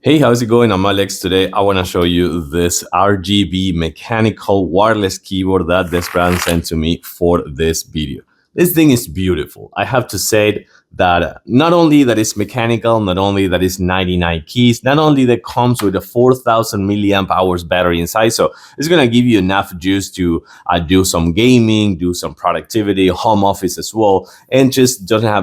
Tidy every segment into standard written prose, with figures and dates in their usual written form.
Hey, how's it going? I'm Alex. Today I want to show you this RGB mechanical wireless keyboard that this brand sent to me for this video. This thing is beautiful. I have to say that not only that it's mechanical, not only that it's 99 keys, not only that comes with a 4,000 milliamp hours battery inside, so it's gonna give you enough juice to do some gaming, do some productivity, home office as well, and just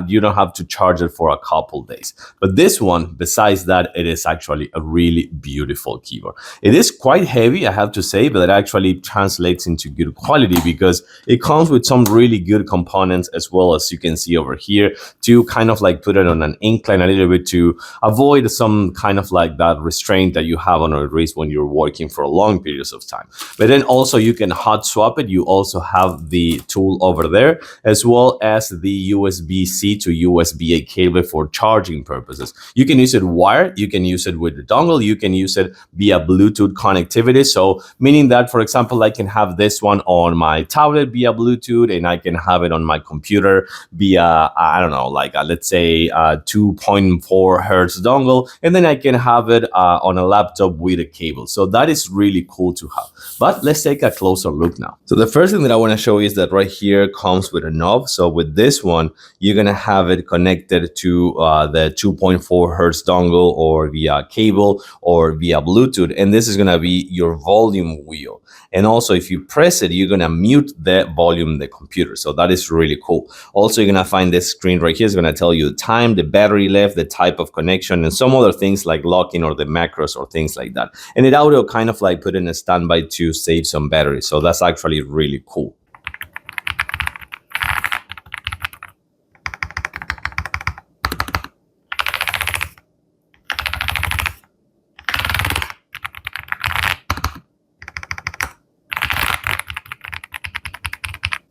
you don't have to charge it for a couple days. But this one, besides that, it is actually a really beautiful keyboard. It is quite heavy, I have to say, but it actually translates into good quality because it comes with some really good components, as well as you can see over here, to kind of like put it on an incline a little bit to avoid some kind of like that restraint that you have on your wrist when you're working for long periods of time. But then also you can hot swap it. You also have the tool over there, as well as the USB-C to USB-A cable for charging purposes. You can use it wired, you can use it with the dongle, you can use it via Bluetooth connectivity. So meaning that, for example, I can have this one on my tablet via Bluetooth, and I can have it on my computer via, I don't know, like let's say 2.4 hertz dongle, and then I can have it on a laptop with a cable. So that is really cool to have. But let's take a closer look now. So the first thing that I want to show you is that right here comes with a knob. So with this one, you're gonna have it connected to the 2.4 hertz dongle, or via cable, or via Bluetooth, and this is gonna be your volume wheel. And also, if you press it, you're gonna mute the volume in the computer. So that is really cool. Also, you're gonna find this screen right here is gonna tell you the time, the battery left, the type of connection, and some other things like locking or the macros or things like that. And it auto kind of like put in a standby to save some battery. So that's actually really cool.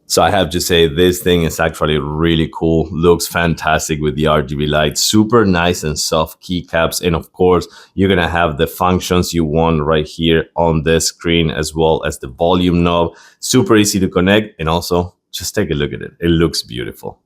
So I have to say, this thing is actually really cool. Looks fantastic with the RGB light. Super nice and soft keycaps. And of course, you're gonna have the functions you want right here on the screen, as well as the volume knob. Super easy to connect. And also, just take a look at it. It looks beautiful.